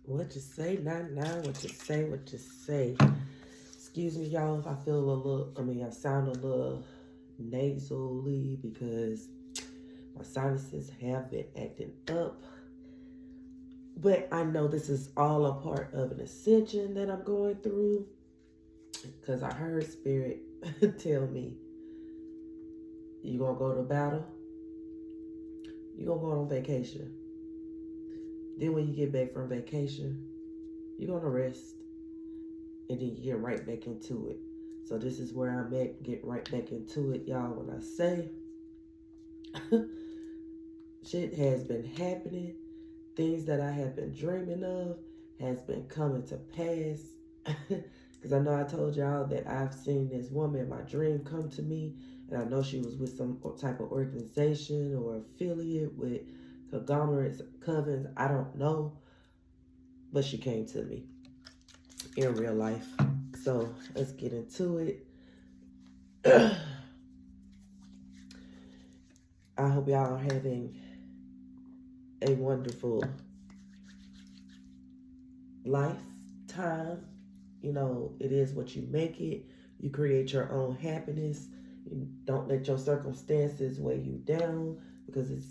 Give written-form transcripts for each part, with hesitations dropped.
What you say, not now, what you say, what you say. Excuse me, y'all, if I feel a little, I sound a little nasally because my sinuses have been acting up. But I know this is all a part of an ascension that I'm going through because I heard Spirit tell me, you gonna go to battle, you gonna go on vacation. Then when you get back from vacation, you're gonna rest. And then you get right back into it. So this is where I'm at, get right back into it, y'all. When I say shit has been happening, things that I have been dreaming of has been coming to pass. Because I know I told y'all that I've seen this woman in my dream come to me, and I know she was with some type of organization or affiliate with conglomerates, covens, I don't know, but she came to me in real life. So let's get into it. I hope y'all are having a wonderful lifetime. You know, it is what you make it. You create your own happiness. You don't let your circumstances weigh you down, because it's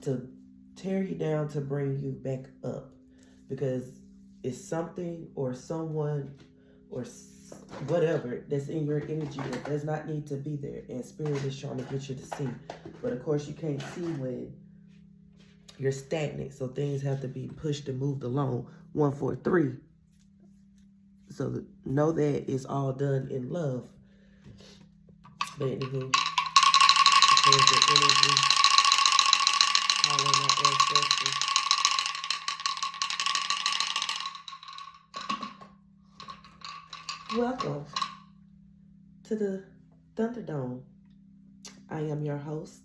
to tear you down to bring you back up. Because it's something or someone or whatever that's in your energy that does not need to be there, and Spirit is trying to get you to see. But of course you can't see when you're stagnant, so things have to be pushed and moved along. 143. So know that it's all done in love. But anywho, change your energy, call on our ancestors. Welcome to the Thunderdome. I am your host,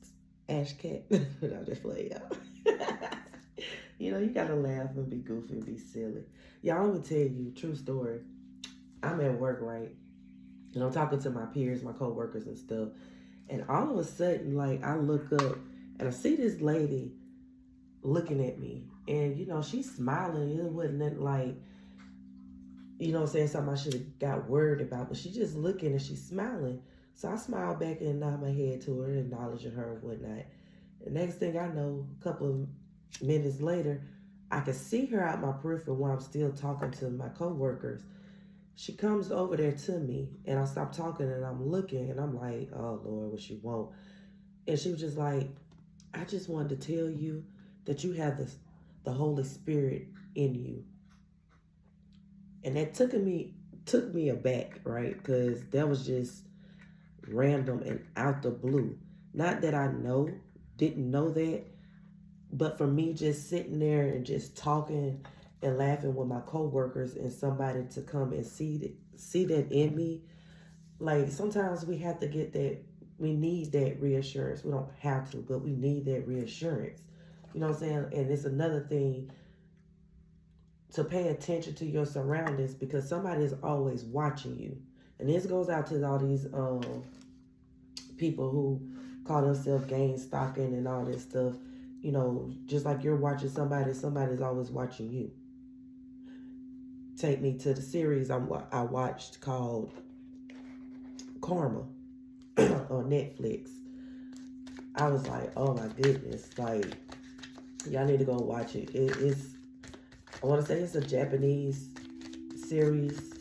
Ash Cat. I'll just play y'all. You know, you gotta laugh and be goofy and be silly. Y'all, I'm gonna tell you a true story. I'm at work, right? And I'm talking to my peers, my co-workers and stuff. And all of a sudden, like, I look up and I see this lady looking at me. And, you know, she's smiling. It wasn't nothing like, you know what I'm saying, something I should have got worried about. But she's just looking and she's smiling. So I smiled back and nod my head to her, acknowledging her and whatnot. The next thing I know, a couple of minutes later, I can see her out my peripheral while I'm still talking to my co-workers. She comes over there to me, and I stop talking, and I'm looking, and I'm like, oh, Lord, what she want? And she was just like, I just wanted to tell you that you have the Holy Spirit in you. And that took me aback, right? Because that was just random and out the blue. Not that I didn't know that, but for me just sitting there and just talking and laughing with my coworkers and somebody to come and see that in me, like sometimes we have to get that. We need that reassurance. We don't have to, but we need that reassurance. You know what I'm saying? And it's another thing to pay attention to your surroundings, because somebody is always watching you. And this goes out to all these people who call themselves game stalking and all this stuff. You know, just like you're watching somebody's always watching you. Take me to the series I watched called Karma on Netflix. I was like, oh my goodness, like, y'all need to go watch it. It's, I want to say it's a Japanese series.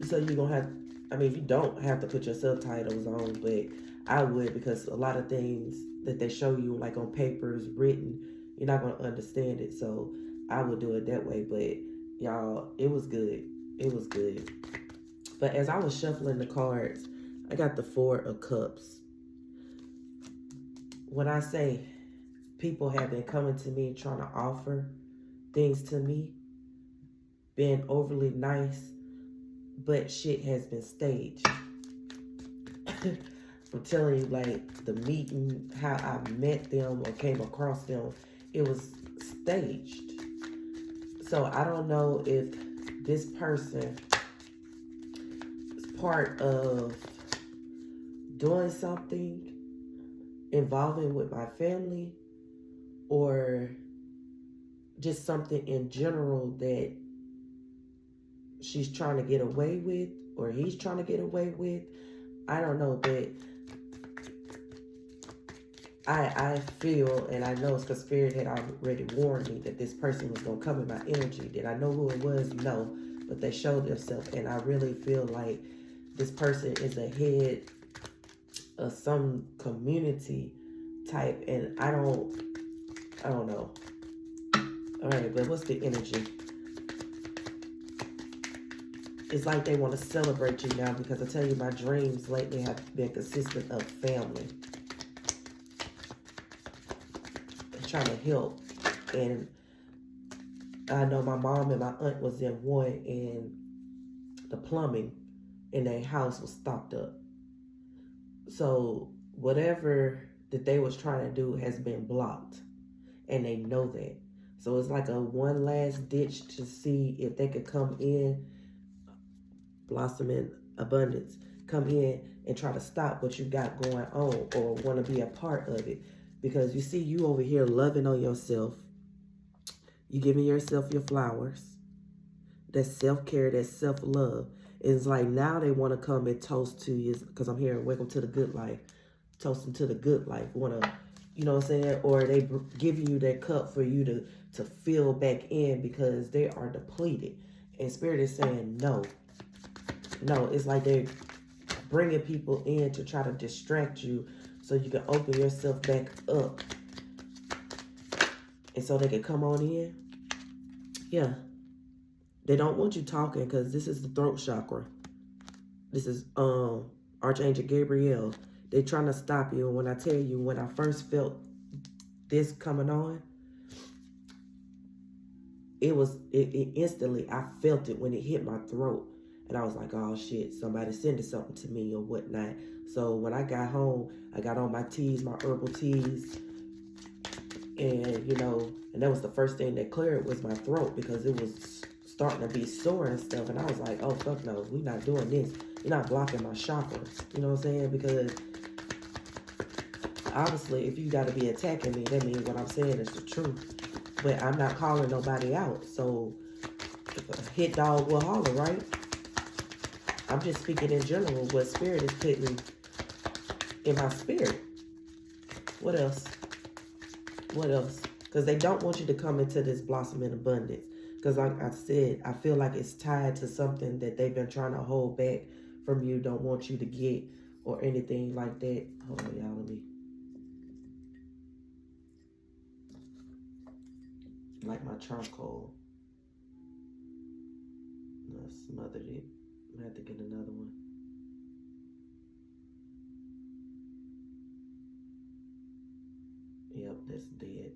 So you're going to have, you don't have to put your subtitles on, but I would, because a lot of things that they show you, like on papers, written, you're not going to understand it. So I would do it that way. But y'all, it was good. It was good. But as I was shuffling the cards, I got the Four of Cups. When I say people have been coming to me trying to offer things to me, being overly nice, but shit has been staged. I'm telling you, like, the meeting, how I met them or came across them, it was staged. So I don't know if this person is part of doing something involving with my family, or just something in general that she's trying to get away with, or he's trying to get away with. I don't know, but I feel, and I know it's because Spirit had already warned me that this person was going to come in my energy. Did I know who it was? No. But they showed themselves, and I really feel like this person is a head of some community type, and I don't know. All right, but what's the energy? It's like they want to celebrate you now, because I tell you, my dreams lately have been consistent of family. Trying to help, and I know my mom and my aunt was in one, and the plumbing in their house was stopped up. So whatever that they was trying to do has been blocked, and they know that. So it's like a one last ditch to see if they could come in, blossom in abundance, come in and try to stop what you got going on, or want to be a part of it. Because you see, you over here loving on yourself. You giving yourself your flowers. That's self-care, that's self-love. It's like now they want to come and toast to you, because I'm hearing welcome to the good life. Toasting to the good life. Want to, you know what I'm saying? Or they giving you that cup for you to fill back in, because they are depleted. And Spirit is saying no. No, it's like they're bringing people in to try to distract you so you can open yourself back up. And so they can come on in. Yeah. They don't want you talking, because this is the throat chakra. This is Archangel Gabriel. They're trying to stop you. And when I tell you, when I first felt this coming on, it instantly, I felt it when it hit my throat. And I was like, oh shit, somebody sending something to me or whatnot. So when I got home, I got on my teas, my herbal teas. And, you know, and that was the first thing that cleared was my throat, because it was starting to be sore and stuff. And I was like, oh, fuck no, we're not doing this. You're not blocking my chakras. You know what I'm saying? Because obviously, if you got to be attacking me, that means what I'm saying is the truth. But I'm not calling nobody out. So, hit dog will holler, right? I'm just speaking in general what Spirit is putting in my spirit. What else? What else? Because they don't want you to come into this blossom in abundance. Because like I said, I feel like it's tied to something that they've been trying to hold back from you, don't want you to get, or anything like that. Hold on, y'all, let me. Like my charcoal. No, I smothered it. I have to get another one. Yep, that's dead.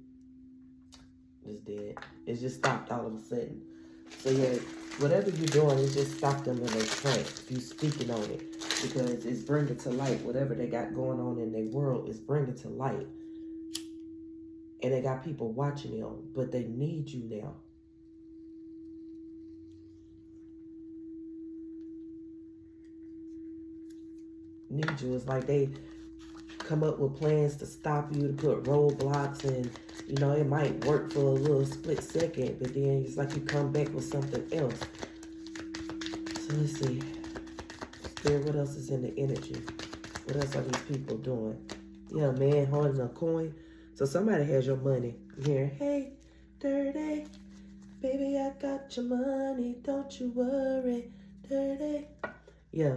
It's dead. It just stopped all of a sudden. So yeah, whatever you're doing, it just stopped them in their tracks. You speaking on it, because it's bringing to light whatever they got going on in their world is bringing to light. And they got people watching them, but they need you now. Need you. It's like they come up with plans to stop you, to put roadblocks, and you know, it might work for a little split second, but then it's like you come back with something else. So let's see. Spirit, what else is in the energy? What else are these people doing? Yeah, man holding a coin. So somebody has your money. You hear, hey, dirty, baby, I got your money, don't you worry, dirty. Yeah,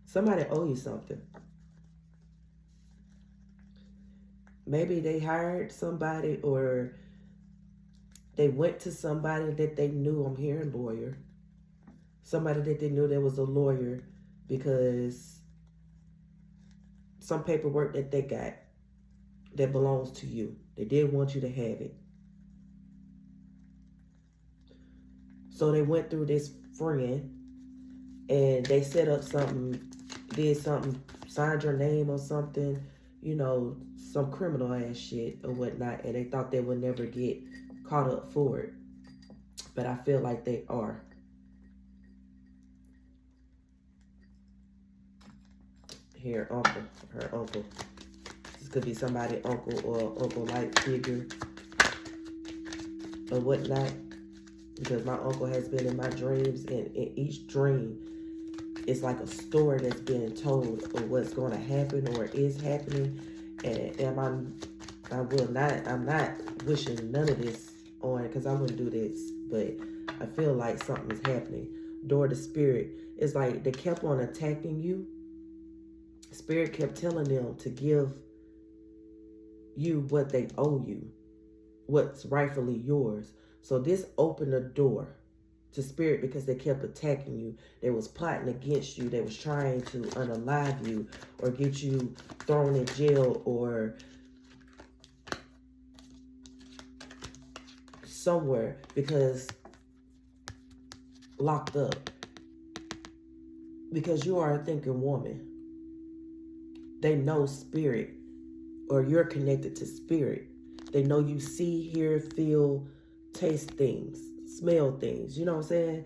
somebody owe you something. Maybe they hired somebody, or they went to somebody that they knew. I'm hearing lawyer. Somebody that they knew that was a lawyer, because some paperwork that they got that belongs to you. They did want you to have it. So they went through this friend, and they set up something, did something, signed your name or something, you know, some criminal ass shit or whatnot, and they thought they would never get caught up for it. But I feel like they are. Here, uncle, her uncle. This could be somebody uncle or uncle-like figure. or whatnot, because my uncle has been in my dreams, and in each dream, it's like a story that's being told of what's going to happen or is happening. I'm not wishing none of this on, because I wouldn't do this, but I feel like something is happening. Door to spirit. It's like they kept on attacking you. Spirit kept telling them to give you what they owe you, what's rightfully yours. So this opened the door to spirit, because they kept attacking you. They was plotting against you. They was trying to unalive you or get you thrown in jail or somewhere, because locked up, because you are a thinking woman. They know spirit, or you're connected to spirit. They know you see, hear, feel, taste things, smell things. You know what I'm saying?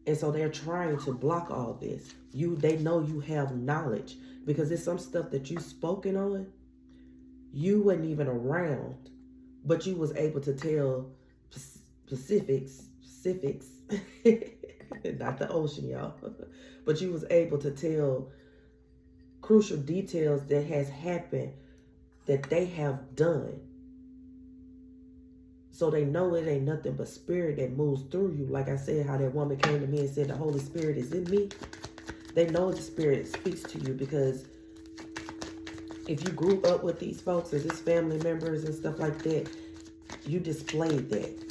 And so they're trying to block all this. They know you have knowledge, because it's some stuff that you spoken on. You wasn't even around, but you was able to tell specifics, not the ocean, y'all, but you was able to tell crucial details that has happened, that they have done. So they know it ain't nothing but spirit that moves through you. Like I said, how that woman came to me and said the Holy Spirit is in me. They know the spirit speaks to you, because if you grew up with these folks as his family members and stuff like that, you displayed that.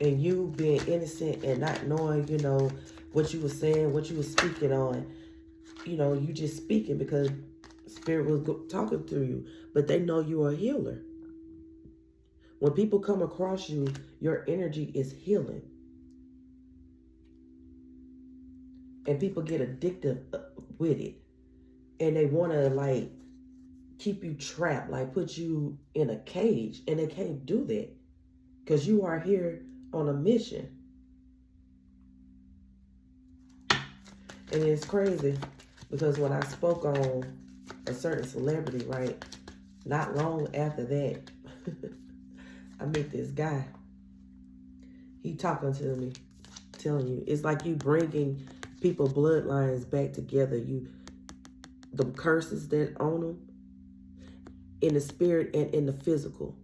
And you being innocent and not knowing, what you were saying, what you were speaking on, you just speaking because spirit was talking through you. But they know you are a healer. When people come across you, your energy is healing. And people get addicted with it. And they want to, keep you trapped, put you in a cage. And they can't do that, because you are here on a mission. And it's crazy, because when I spoke on a certain celebrity, right, not long after that, I met this guy. He talking to me, telling you, it's like you bringing people bloodlines back together. The curses that on them, in the spirit and in the physical.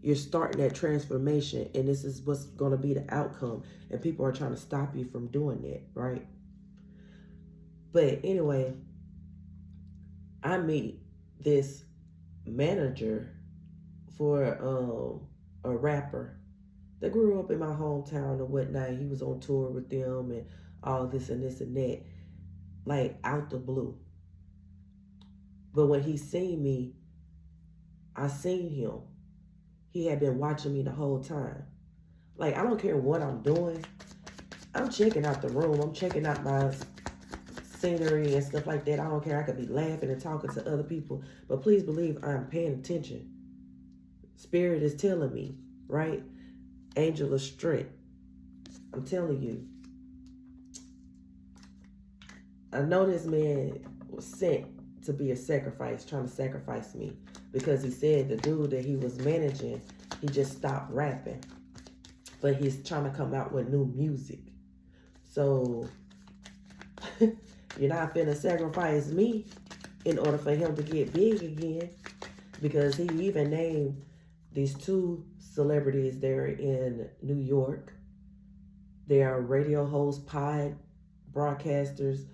You're starting that transformation, and this is what's going to be the outcome. And people are trying to stop you from doing that, right? But anyway, I meet this manager for a rapper that grew up in my hometown and whatnot. He was on tour with them and all this and this and that, out the blue. But when he seen me, I seen him. He had been watching me the whole time. I don't care what I'm doing. I'm checking out the room. I'm checking out my scenery and stuff like that. I don't care. I could be laughing and talking to other people. But please believe I'm paying attention. Spirit is telling me, right? Angel of strength. I'm telling you. I know this man was sent to be a sacrifice, trying to sacrifice me. Because he said the dude that he was managing, he just stopped rapping. But he's trying to come out with new music. So, you're not finna sacrifice me in order for him to get big again. Because he even named these two celebrities there in New York. They are radio hosts, pod broadcasters.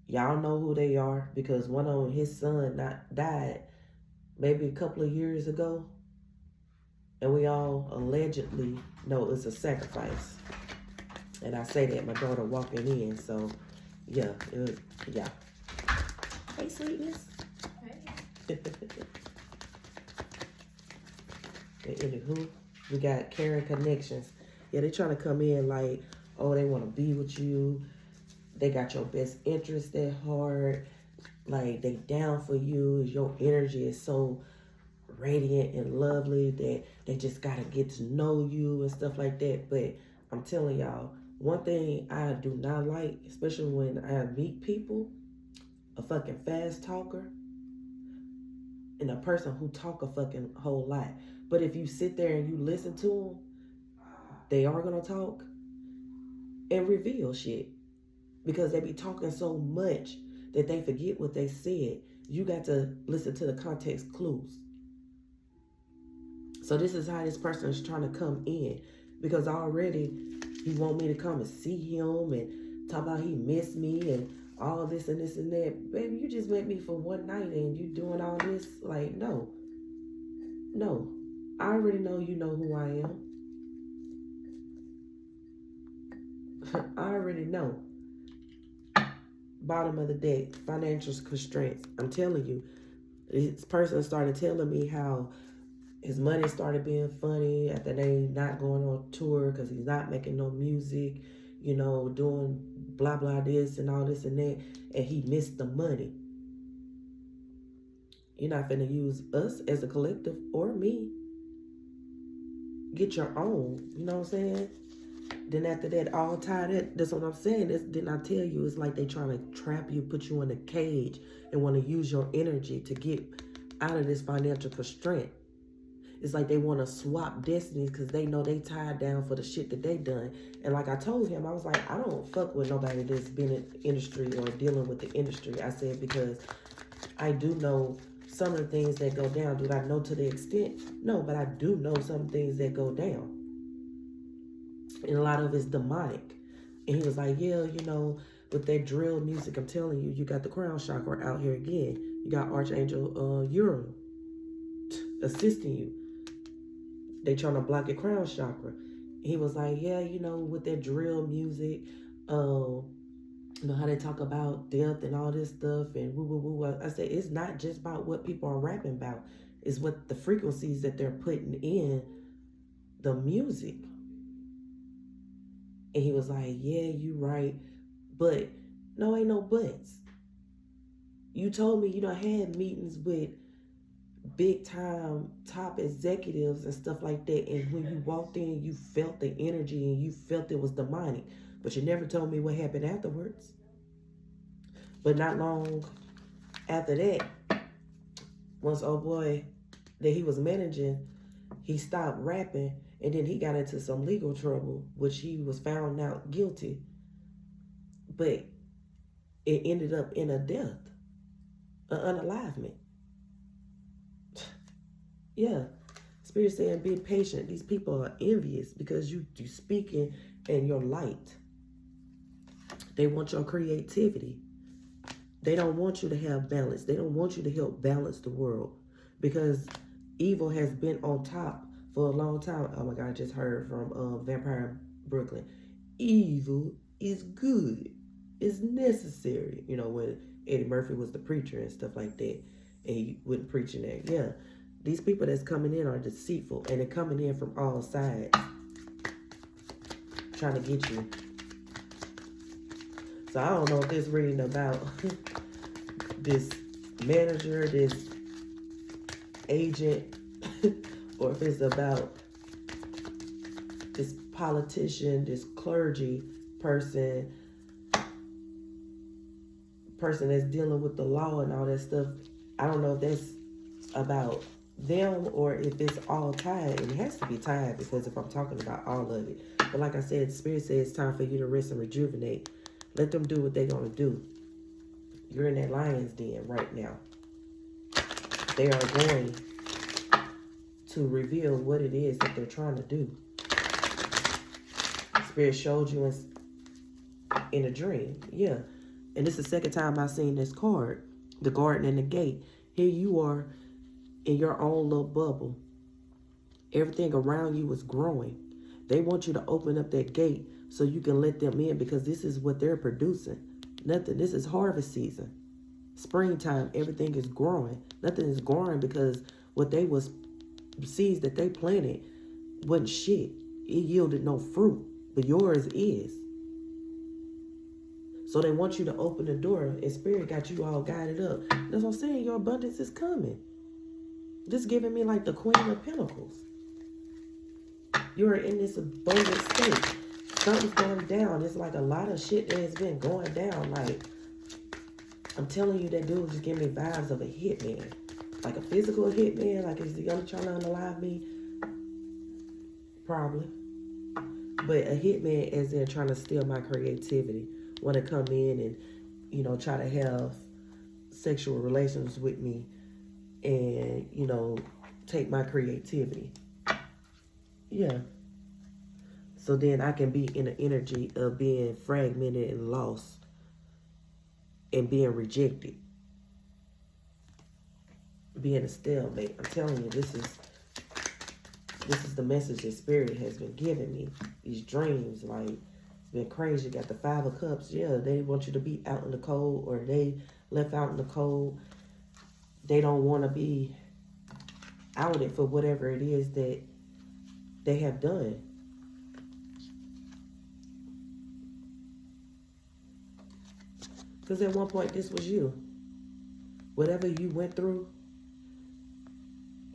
Y'all know who they are, because one of them, his son died maybe a couple of years ago. And we all allegedly know it's a sacrifice. And I say that, my daughter walking in, so yeah. Hey, sweetness. Hey. Anywho, we got Karen Connections. Yeah, they trying to come in they want to be with you. They got your best interest at heart. They down for you. Your energy is so radiant and lovely that they just got to get to know you and stuff like that. But I'm telling y'all, one thing I do not like, especially when I meet people, a fucking fast talker and a person who talk a fucking whole lot. But if you sit there and you listen to them, they are going to talk and reveal shit. Because they be talking so much that they forget what they said. You got to listen to the context clues. So this is how this person is trying to come in. Because already he want me to come and see him and talk about he missed me and all this and this and that. Baby, you just met me for one night and you doing all this? Like, no. No. I already know you know who I am. I already know. Bottom of the deck, financial constraints. I'm telling you, this person started telling me how his money started being funny after they not going on tour because he's not making no music, you know, doing blah, blah, this and all this and that, and he missed the money. You're not finna use us as a collective or me. Get your own, you know what I'm saying? Then after that, all tied, that's what I'm saying. Didn't I tell you, it's like they trying to trap you, put you in a cage, and want to use your energy to get out of this financial constraint. It's like they want to swap destinies because they know they tied down for the shit that they done. And like I told him, I was like, I don't fuck with nobody that's been in the industry or dealing with the industry. I said, because I do know some of the things that go down. Do I know to the extent? No, but I do know some things that go down. And a lot of it's demonic. And he was like, yeah, you know, with that drill music, I'm telling you, you got the crown chakra out here again. You got Archangel Uriel assisting you. They trying to block your crown chakra. He was like, yeah, you know, with that drill music, you know how they talk about death and all this stuff and woo woo woo. I said, it's not just about what people are rapping about. It's what the frequencies that they're putting in the music. And he was like, yeah, you right. But no, ain't no buts. You told me you done had meetings with big time top executives and stuff like that. And when you walked in, you felt the energy and you felt it was demonic. But you never told me what happened afterwards. But not long after that, once old boy that he was managing, he stopped rapping. And then he got into some legal trouble, which he was found out guilty. But it ended up in a death, an unalivement. Yeah. Spirit saying, be patient. These people are envious because you speaking in your light. They want your creativity. They don't want you to have balance. They don't want you to help balance the world because evil has been on top for a long time. Oh my God, I just heard from Vampire Brooklyn. Evil is good. It's necessary. You know, when Eddie Murphy was the preacher and stuff like that. And he wasn't preaching that. Yeah. These people that's coming in are deceitful. And they're coming in from all sides. Trying to get you. So I don't know if this reading about this manager, this agent, or if it's about this politician, this clergy person that's dealing with the law and all that stuff. I don't know if that's about them or if it's all tied. And it has to be tied because if I'm talking about all of it. But like I said, the Spirit says it's time for you to rest and rejuvenate. Let them do what they're going to do. You're in that lion's den right now. They are going to reveal what it is that they're trying to do. Spirit showed you in a dream. Yeah. And this is the second time I've seen this card. The garden and the gate. Here you are in your own little bubble. Everything around you is growing. They want you to open up that gate so you can let them in because this is what they're producing. Nothing. This is harvest season. Springtime, everything is growing. Nothing is growing because what they was seeds that they planted wasn't shit. It yielded no fruit, but yours is. So they want you to open the door, and Spirit got you all guided up. That's what I'm saying. Your abundance is coming. This giving me like the Queen of Pentacles. You're in this abundant state. Something's going down. It's like a lot of shit that has been going down. Like, I'm telling you, that dude just giving me vibes of a hitman. Like a physical hitman. Like, is he only trying to unalive me? Probably. But a hitman, as in trying to steal my creativity, want to come in and, try to have sexual relations with me and, take my creativity. Yeah. So then I can be in the energy of being fragmented and lost and being rejected. Being a stalemate. I'm telling you, this is the message that Spirit has been giving me. These dreams, like, it's been crazy. You got the 5 of Cups. Yeah, they want you to be out in the cold, or they left out in the cold. They don't want to be outed for whatever it is that they have done. Because at one point, this was you. Whatever you went through,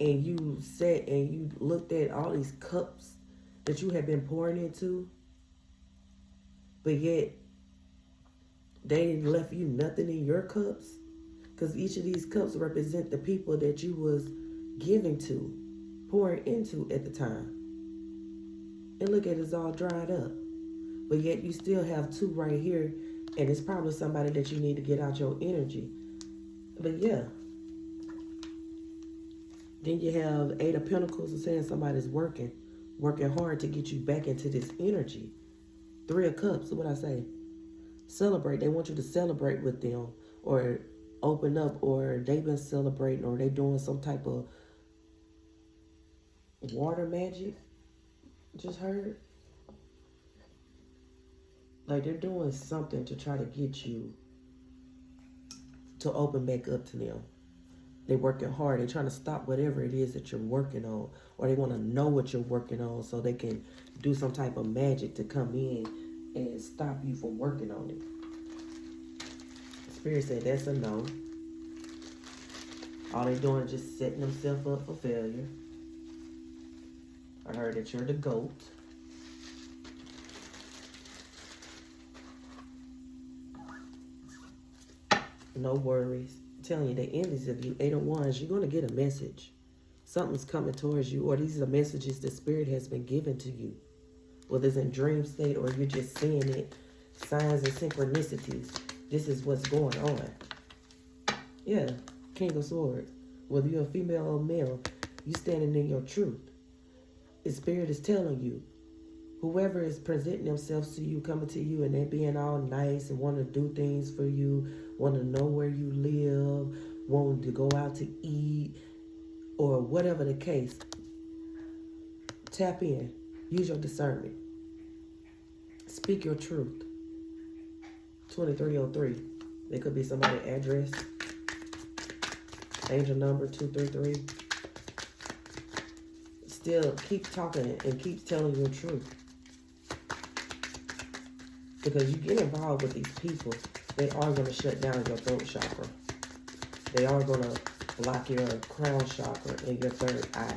and you sat and you looked at all these cups that you have been pouring into, but yet they left you nothing in your cups, because each of these cups represent the people that you was giving to, pouring into at the time. And look at it, it's all dried up. But yet you still have 2 right here, and it's probably somebody that you need to get out your energy. But yeah. Then you have 8 of Pentacles, saying somebody's working hard to get you back into this energy. 3 of Cups, what I say? Celebrate. They want you to celebrate with them, or open up, or they've been celebrating, or they doing some type of water magic. Just heard. Like they're doing something to try to get you to open back up to them. They're working hard. They're trying to stop whatever it is that you're working on, or they want to know what you're working on so they can do some type of magic to come in and stop you from working on it. Spirit said that's a no. All they're doing is just setting themselves up for failure. I heard that you're the GOAT. No worries. I'm telling you, the envies of you, 8 of Wands, you're going to get a message. Something's coming towards you, or these are messages the Spirit has been given to you. Whether it's in dream state or you're just seeing it, signs and synchronicities. This is what's going on. Yeah, King of Swords. Whether you're a female or male, you standing in your truth. The Spirit is telling you, whoever is presenting themselves to you, coming to you, and they being all nice and want to do things for you, want to know where you live, want to go out to eat, or whatever the case, tap in. Use your discernment. Speak your truth. 2303. There could be somebody's address. Angel number 233. Still keep talking and keep telling your truth. Because you get involved with these people, they are going to shut down your throat chakra. They are going to block your crown chakra and your 3rd eye.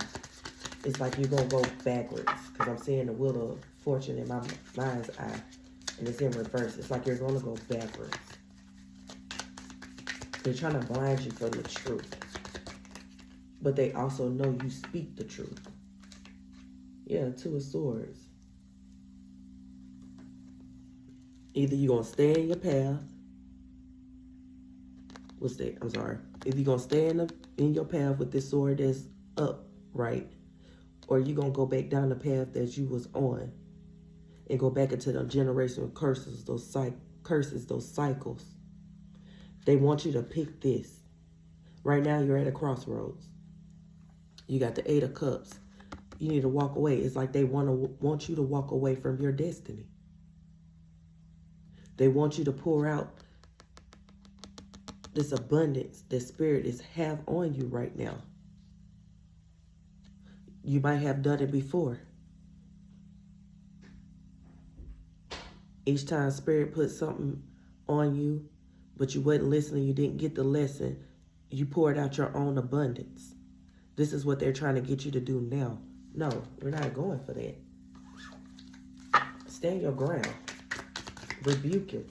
It's like you're going to go backwards. Because I'm seeing the wheel of fortune in my mind's eye. And it's in reverse. It's like you're going to go backwards. They're trying to blind you from the truth. But they also know you speak the truth. Yeah, 2 of Swords. Either you're going to stay in your path. What's that? I'm sorry. Either you're going to stay in your path with this sword that's upright, or you're going to go back down the path that you was on and go back into the generational curses, those cycles. They want you to pick this. Right now, you're at a crossroads. You got the 8 of Cups. You need to walk away. It's like they want you to walk away from your destiny. They want you to pour out this abundance that Spirit is have on you right now. You might have done it before. Each time Spirit put something on you, but you wasn't listening, you didn't get the lesson, you poured out your own abundance. This is what they're trying to get you to do now. No, we're not going for that. Stand your ground. Rebuke it.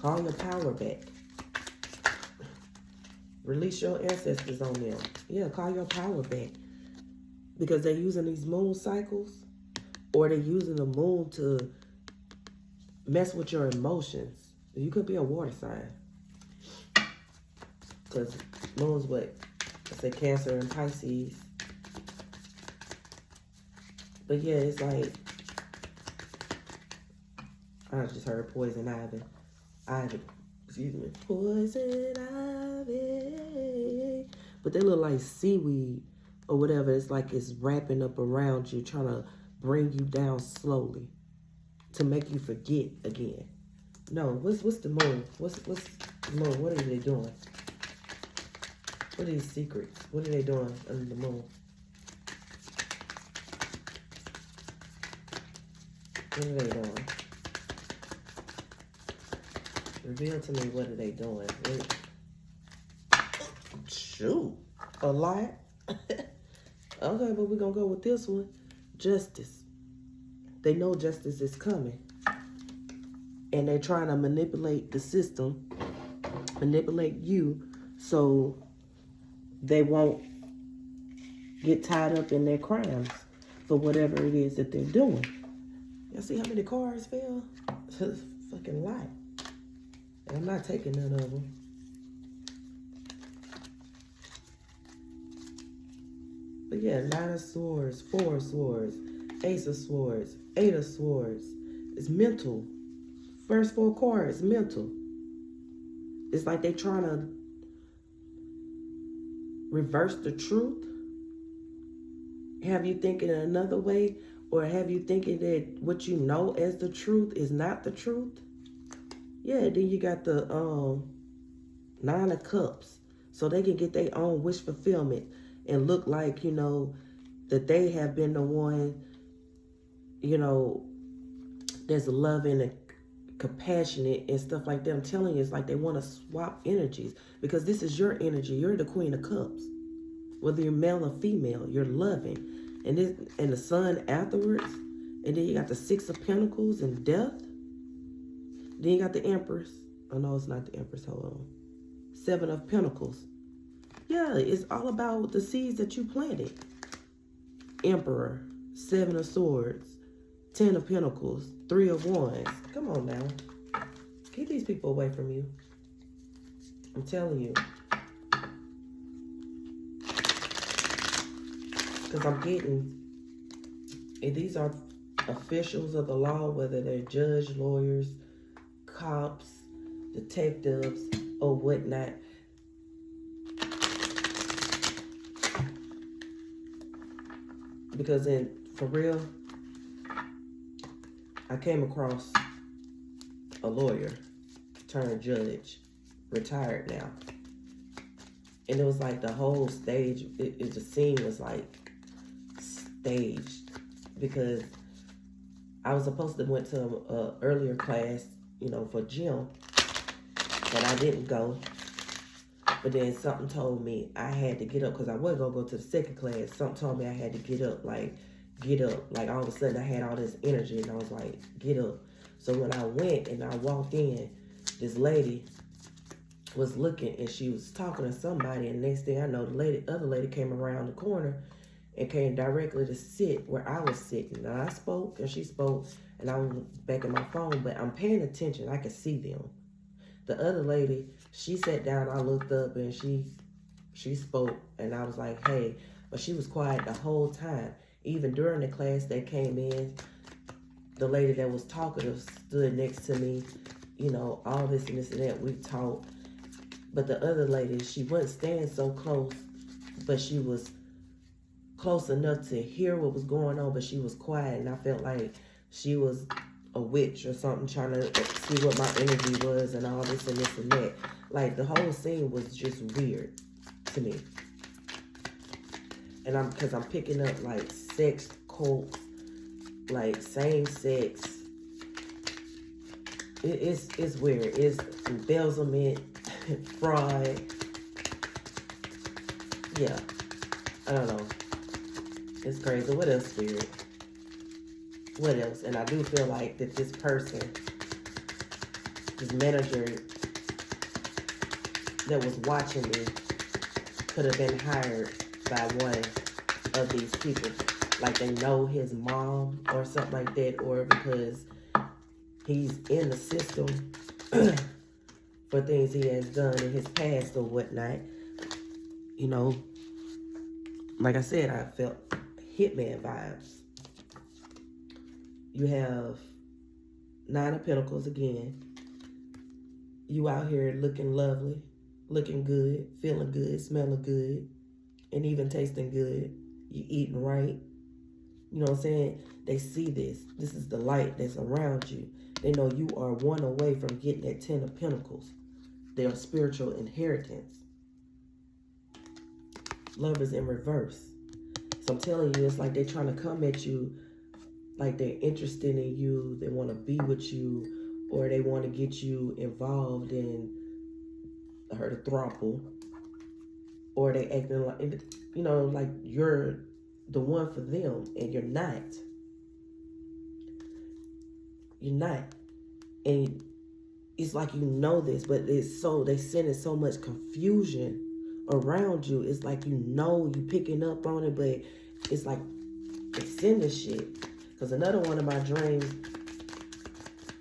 Call your power back. Release your ancestors on them. Yeah, call your power back. because they're using these moon cycles, or they're using the moon to mess with your emotions. You could be a water sign, because moon's what? I say Cancer and Pisces. But yeah, it's like, I just heard poison ivy. Excuse me. Poison ivy. But they look like seaweed or whatever. It's like it's wrapping up around you, trying to bring you down slowly to make you forget again. No, what's the moon? What's the moon? What are they doing? What are these secrets? What are they doing under the moon? What are they doing? Reveal to me, what are they doing? Shoot, a lot. Okay, but we're gonna go with this one. Justice. They know justice is coming, and they're trying to manipulate the system, manipulate you, so they won't get tied up in their crimes for whatever it is that they're doing. Y'all see how many cars fell? It's a fucking lot. And I'm not taking none of them. But yeah, 9 of Swords, 4 of Swords, Ace of Swords, 8 of Swords. It's mental. First 4 cards, mental. It's like they trying to reverse the truth. Have you thinking another way? Or have you thinking that what you know as the truth is not the truth? Yeah, then you got the 9 of Cups. So they can get their own wish fulfillment and look like, you know, that they have been the one, you know, that's loving and compassionate and stuff like that. I'm telling you, it's like they want to swap energies, because this is your energy. You're the Queen of Cups. Whether you're male or female, you're loving. And the Sun afterwards. And then you got the 6 of Pentacles and death. Then you got the Empress. Oh no, it's not the Empress. Hold on. 7 of Pentacles. Yeah, it's all about the seeds that you planted. Emperor. 7 of Swords. 10 of Pentacles. 3 of Wands. Come on now. Keep these people away from you. I'm telling you. Because I'm getting, and these are officials of the law, whether they're judge, lawyers, cops, detectives, or whatnot. Because for real, I came across a lawyer turned judge, retired now. And it was like the whole stage, the scene was like staged, because I was supposed to went to an earlier class, you know, for gym, and I didn't go. But then something told me I had to get up, because I wasn't going to go to the second class. Something told me I had to get up, like all of a sudden I had all this energy, and I was like, get up. So when I went and I walked in, this lady was looking, and she was talking to somebody, and next thing I know, the other lady came around the corner and came directly to sit where I was sitting. And I spoke, and she spoke, and I was back at my phone, but I'm paying attention. I could see them. The other lady, she sat down, I looked up, and she spoke, and I was like, hey, but she was quiet the whole time. Even during the class that came in, the lady that was talkative stood next to me, you know, all this and this and that, we talked. But the other lady, she wasn't standing so close, but she was close enough to hear what was going on, but she was quiet, and I felt like she was a witch or something, trying to see what my energy was and all this and this and that. Like, the whole scene was just weird to me. And because I'm picking up like sex cults, like same sex. It's weird. It's embezzlement, fraud. Yeah, I don't know. It's crazy. What else, Spirit? What else? And I do feel like that this person, this manager that was watching me, could have been hired by one of these people. Like they know his mom or something like that, or because he's in the system for things he has done in his past or whatnot. You know, like I said, I felt hitman vibes. You have Nine of Pentacles again. You out here looking lovely, looking good, feeling good, smelling good, and even tasting good. You eating right. You know what I'm saying? They see this. This is the light that's around you. They know you are one away from getting that 10 of Pentacles. Their spiritual inheritance. Love is in reverse. So I'm telling you, it's like they're trying to come at you like they're interested in you. They want to be with you, or they want to get you involved in her throuple, or they acting like, you know, like you're the one for them, and you're not. You're not. And it's like you know this, but it's so, they sending so much confusion around you. It's like you know you picking up on it, but it's like they send this shit. Because another one of my dreams,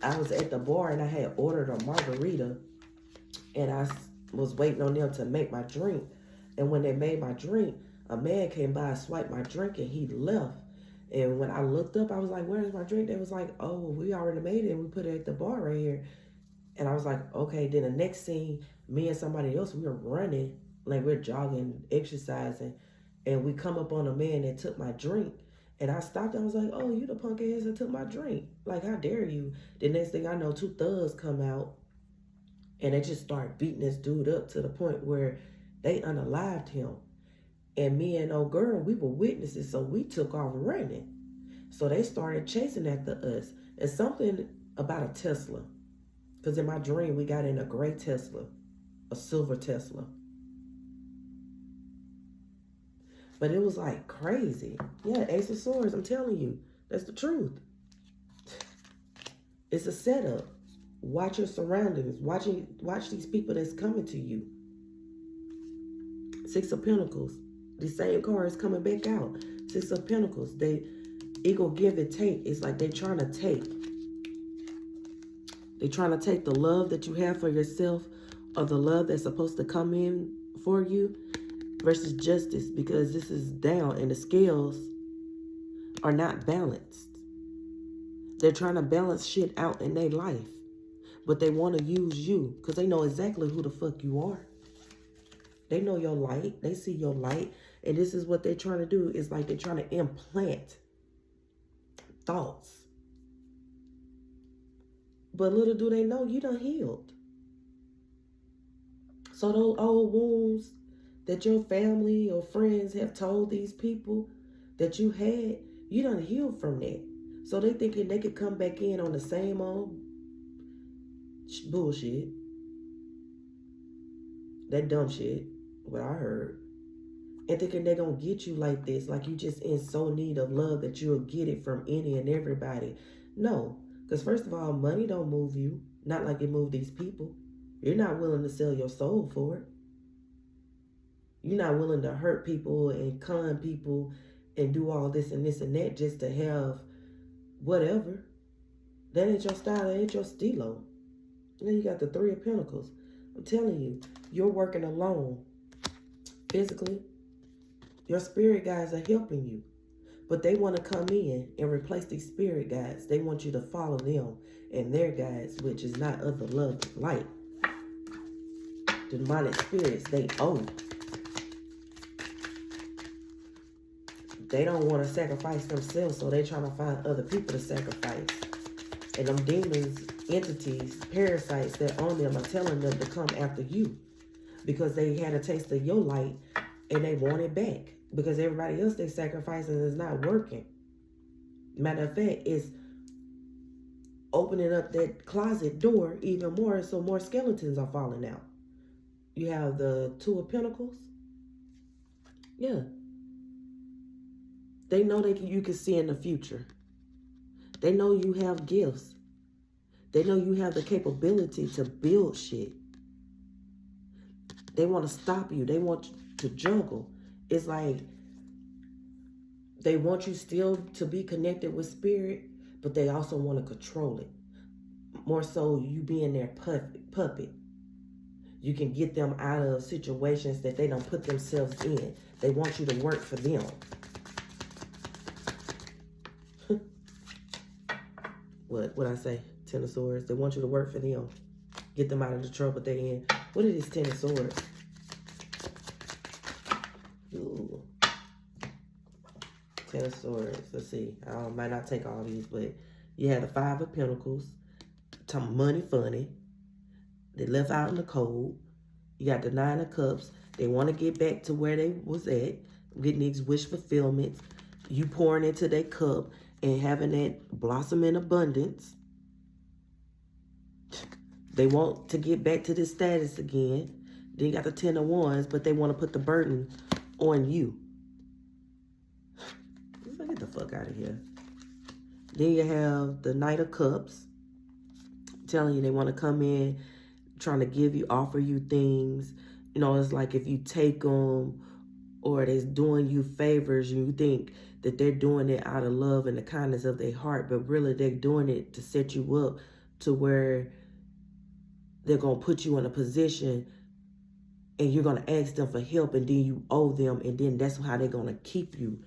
I was at the bar and I had ordered a margarita, and I was waiting on them to make my drink. And when they made my drink, a man came by, swiped my drink, and he left. And when I looked up, I was like, where's my drink? They was like, oh, we already made it and we put it at the bar right here. And I was like, okay. Then the next scene, me and somebody else, we were running, like we're jogging, exercising, and we come up on a man that took my drink. And I stopped. I was like, oh, you the punk ass that took my drink. Like, how dare you? The next thing I know, two thugs come out, and they just start beating this dude up to the point where they unalived him. And me and old girl, we were witnesses, so we took off running. So they started chasing after us. And something about a Tesla. Because in my dream, we got in a gray Tesla, a silver Tesla. But it was like crazy. Yeah, Ace of Swords, I'm telling you. That's the truth. It's a setup. Watch your surroundings. Watch these people that's coming to you. Six of Pentacles. The same card is coming back out. Six of Pentacles. They equal give and take. It's like they're trying to take. They're trying to take the love that you have for yourself, or the love that's supposed to come in for you, versus justice, because this is down and the scales are not balanced. They're trying to balance shit out in their life, but they want to use you because they know exactly who the fuck you are. They know your light. They see your light. And this is what they're trying to do. It's like they're trying to implant thoughts. But little do they know, you done healed. So those old wounds that your family or friends have told these people that you had, you done healed from that. So they thinking they could come back in on the same old bullshit. That dumb shit, what I heard. And thinking they're going to get you like this, like you just in so need of love that you'll get it from any and everybody. No, because first of all, money don't move you. Not like it moved these people. You're not willing to sell your soul for it. You're not willing to hurt people and con people and do all this and that just to have whatever. That ain't your style. That ain't your stilo. And then you got the Three of Pentacles. I'm telling you, you're working alone. Physically, your spirit guides are helping you. But they want to come in and replace these spirit guides. They want you to follow them and their guides, which is not of the love of light. The demonic spirits, they own. They don't want to sacrifice themselves, so they're trying to find other people to sacrifice. And them demons, entities, parasites that own them are telling them to come after you because they had a taste of your light and they want it back because everybody else they sacrificing is not working. Matter of fact, it's opening up that closet door even more, so more skeletons are falling out. You have the Two of Pentacles. Yeah. They know you can see in the future. They know you have gifts. They know you have the capability to build shit. They want to stop you. They want you to juggle. It's like They want you still to be connected with spirit, but they also want to control it. More so you being their puppet. You can get them out of situations that they don't put themselves in. They want you to work for them. What I say? Ten of Swords. They want you to work for them. Get them out of the trouble they're in. What is this Ten of Swords? Ooh. Ten of Swords. Let's see. I might not take all these, but you have the Five of Pentacles. Money funny. They left out in the cold. You got the Nine of Cups. They want to get back to where they was at. Getting these wish fulfillments. You pouring into their cup and having that blossom in abundance. They want to get back to this status again. Then you got the Ten of Wands, but they want to put the burden on you. Get the fuck out of here. Then you have the Knight of Cups. Telling you they want to come in, trying to give you, offer you things. You know, it's like if you take them or they're doing you favors, and you think that they're doing it out of love and the kindness of their heart, but really they're doing it to set you up to where they're going to put you in a position and you're going to ask them for help, and then you owe them, and then that's how they're going to keep you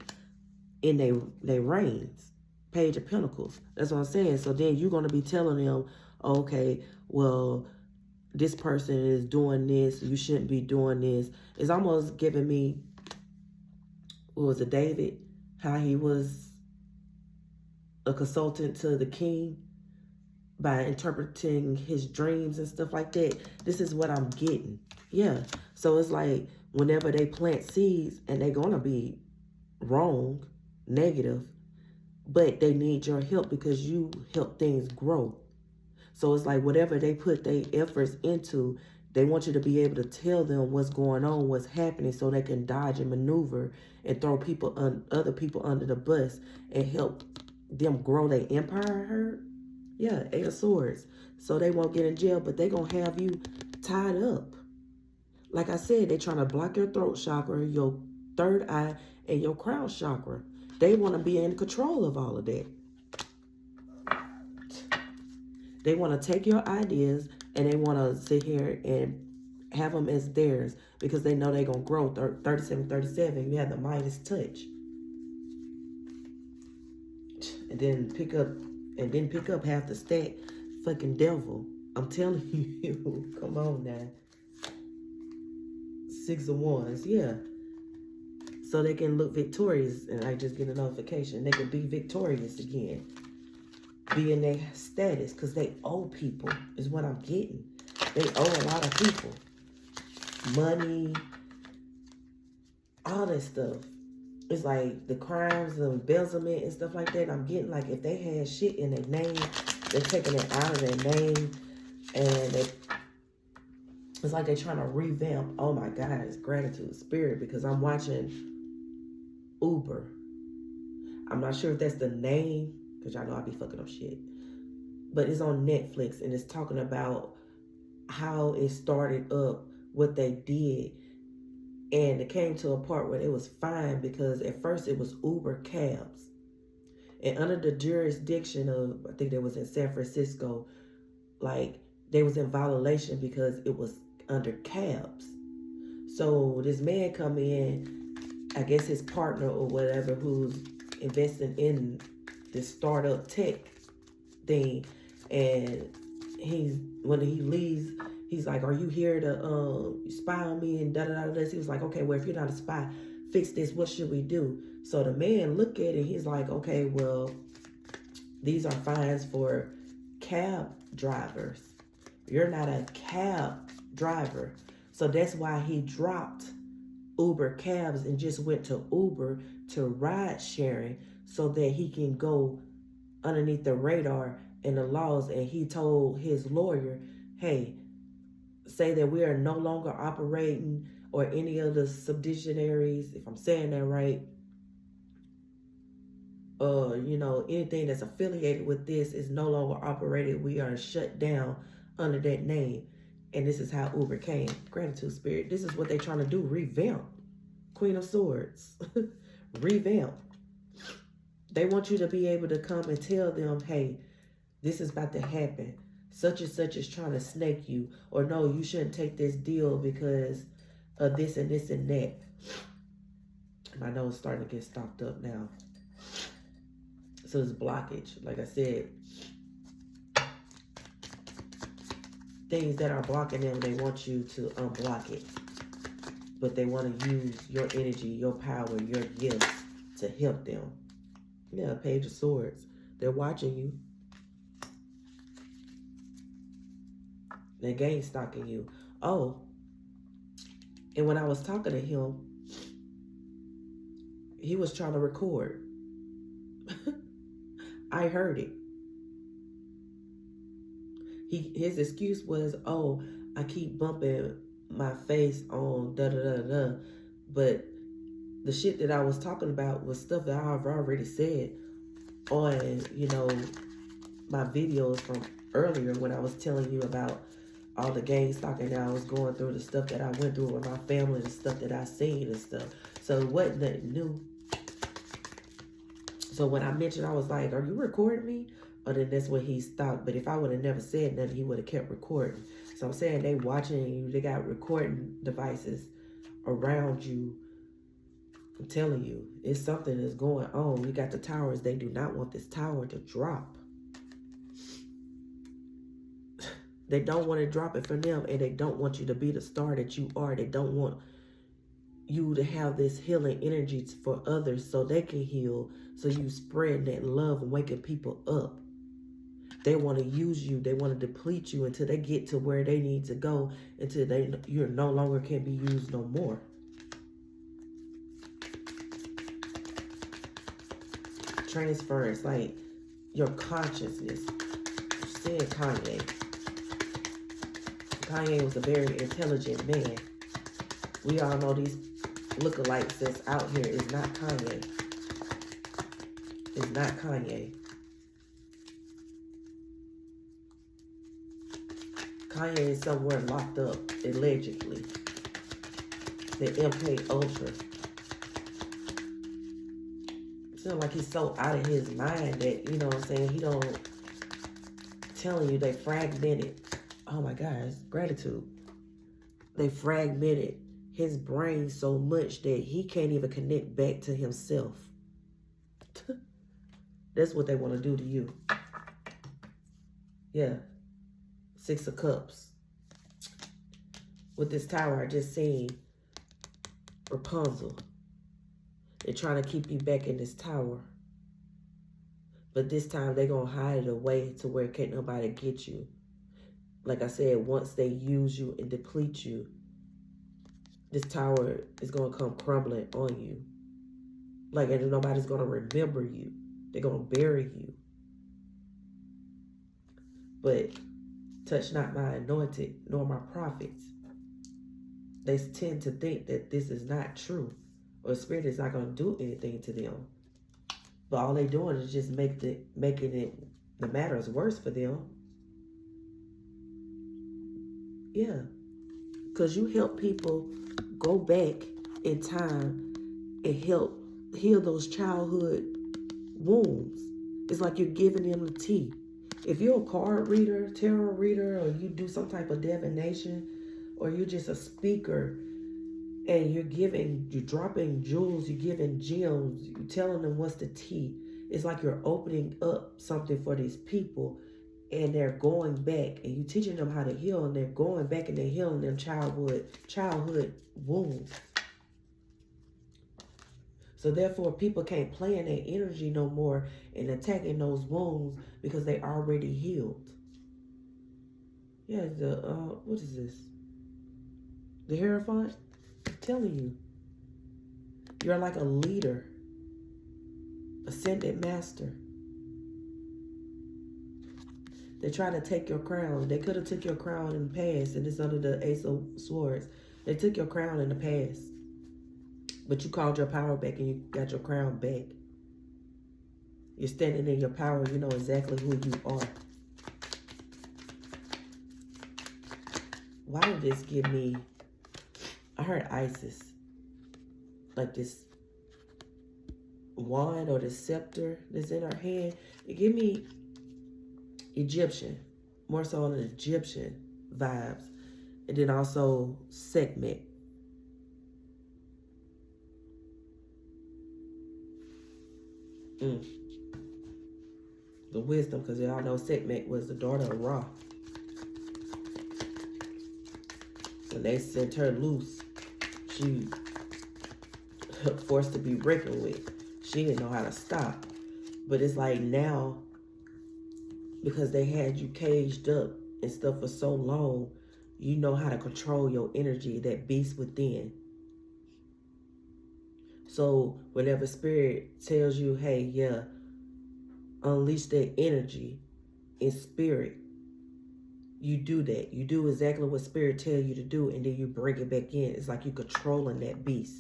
in their reigns. Page of Pentacles. That's what I'm saying. So then you're going to be telling them, okay, well, this person is doing this. You shouldn't be doing this. It's almost giving me, what was it, David? How he was a consultant to the king by interpreting his dreams and stuff like that. This is what I'm getting. Yeah. So it's like whenever they plant seeds and they're going to be wrong, negative, but they need your help because you help things grow. So it's like whatever they put their efforts into, they want you to be able to tell them what's going on, what's happening, so they can dodge and maneuver and throw other people under the bus and help them grow their empire. Heard? Yeah, Eight of Swords. So they won't get in jail, but they gonna have you tied up. Like I said, they trying to block your throat chakra, your third eye, and your crown chakra. They want to be in control of all of that. They want to take your ideas and they want to sit here and have them as theirs because they know they're going to grow. 37, 37, you have the Midas touch. And then pick up half the stack. Fucking devil. I'm telling you. Come on now. Six of Wands. Yeah. So they can look victorious, and I just get a notification. They can be victorious again. Be in their status, because they owe people, is what I'm getting. They owe a lot of people. Money, all that stuff. It's like the crimes, the embezzlement and stuff like that. I'm getting like if they had shit in their name, they're taking it out of their name, and it's like they're trying to revamp. Oh my God, it's gratitude spirit, because I'm watching Uber. I'm not sure if that's the name, because y'all know I be fucking up shit. But it's on Netflix, and it's talking about how it started up, what they did. And it came to a part where it was fine, because at first it was Uber cabs. And under the jurisdiction of, I think they was in San Francisco, like they was in violation because it was under cabs. So this man come in, I guess his partner or whatever, who's investing in this startup tech thing, and when he leaves, he's like, "Are you here to spy on me?" And da da da. He was like, "Okay, well, if you're not a spy, fix this. What should we do?" So the man look at it. He's like, "Okay, well, these are fines for cab drivers. You're not a cab driver." So that's why he dropped Uber cabs and just went to Uber to ride sharing, so that he can go underneath the radar and the laws. And he told his lawyer, "Hey, say that we are no longer operating, or any of the subsidiaries, if I'm saying that right, anything that's affiliated with this is no longer operated. We are shut down under that name." And this is how Uber came. Gratitude spirit. This is what they're trying to do. Revamp. Queen of Swords. Revamp. They want you to be able to come and tell them, hey, this is about to happen. Such and such is trying to snake you. Or no, you shouldn't take this deal because of this and this and that. My nose is starting to get stopped up now. So it's blockage. Like I said, things that are blocking them, they want you to unblock it. But they want to use your energy, your power, your gifts to help them. Yeah, Page of Swords. They're watching you. They're game stalking you. Oh, and when I was talking to him, he was trying to record. I heard it. His excuse was, oh, I keep bumping my face on da-da-da-da. But the shit that I was talking about was stuff that I've already said on, you know, my videos from earlier when I was telling you about all the gang stalking that I was going through, the stuff that I went through with my family, the stuff that I seen and stuff. So it wasn't nothing new. So when I mentioned, I was like, are you recording me? Or then that's when he stopped. But if I would have never said nothing, he would have kept recording. So I'm saying they watching you. They got recording devices around you. I'm telling you, it's something that's going on. You got the towers. They do not want this tower to drop. They don't want to drop it for them. And they don't want you to be the star that you are. They don't want you to have this healing energy for others so they can heal. So you spread that love and waking people up. They want to use you. They want to deplete you until they get to where they need to go, until you're no longer can be used no more. Transference, like your consciousness. Saying Kanye. Kanye was a very intelligent man. We all know these lookalikes that's out here is not Kanye. It's not Kanye. Kanye is somewhere locked up, allegedly. The MK Ultra. It feels like he's so out of his mind that, you know what I'm saying, he don't, telling you they fragmented. Oh my God, gratitude. They fragmented his brain so much that he can't even connect back to himself. That's what they want to do to you. Yeah. 6 of Cups. With this tower, I just seen Rapunzel. They're trying to keep you back in this tower. But this time, they're going to hide it away to where can't nobody get you. Like I said, once they use you and deplete you, this tower is going to come crumbling on you. Like, and nobody's going to remember you. They're going to bury you. But touch not my anointed, nor my prophets. They tend to think that this is not true. Or the spirit is not going to do anything to them. But all they're doing is just making it, the matters worse for them. Yeah. Because you help people go back in time and help heal those childhood wounds. It's like you're giving them the tea. If you're a card reader, tarot reader, or you do some type of divination, or you're just a speaker, and you're dropping jewels, you're giving gems, you're telling them what's the tea. It's like you're opening up something for these people, and they're going back, and you're teaching them how to heal, and they're going back and they're healing their childhood wounds. So therefore, people can't play in their energy no more and attacking those wounds because they already healed. Yeah, what is this? The Hierophant? I'm telling you. You're like a leader. Ascended master. They're trying to take your crown. They could have took your crown in the past, and it's under the Ace of Swords. They took your crown in the past. But you called your power back and you got your crown back. You're standing in your power. You know exactly who you are. Why did this give me... I heard Isis. Like this wand or the scepter that's in her hand. It give me Egyptian, more so on the Egyptian vibes. And then also segment. The wisdom, because y'all know Segment was the daughter of Ra. When they sent her loose, she forced to be reckoned with. She didn't know how to stop. But it's like now, because they had you caged up and stuff for so long, you know how to control your energy, that beast within. So whenever spirit tells you, hey, yeah, unleash that energy in spirit, you do that. You do exactly what spirit tell you to do, and then you bring it back in. It's like you controlling that beast.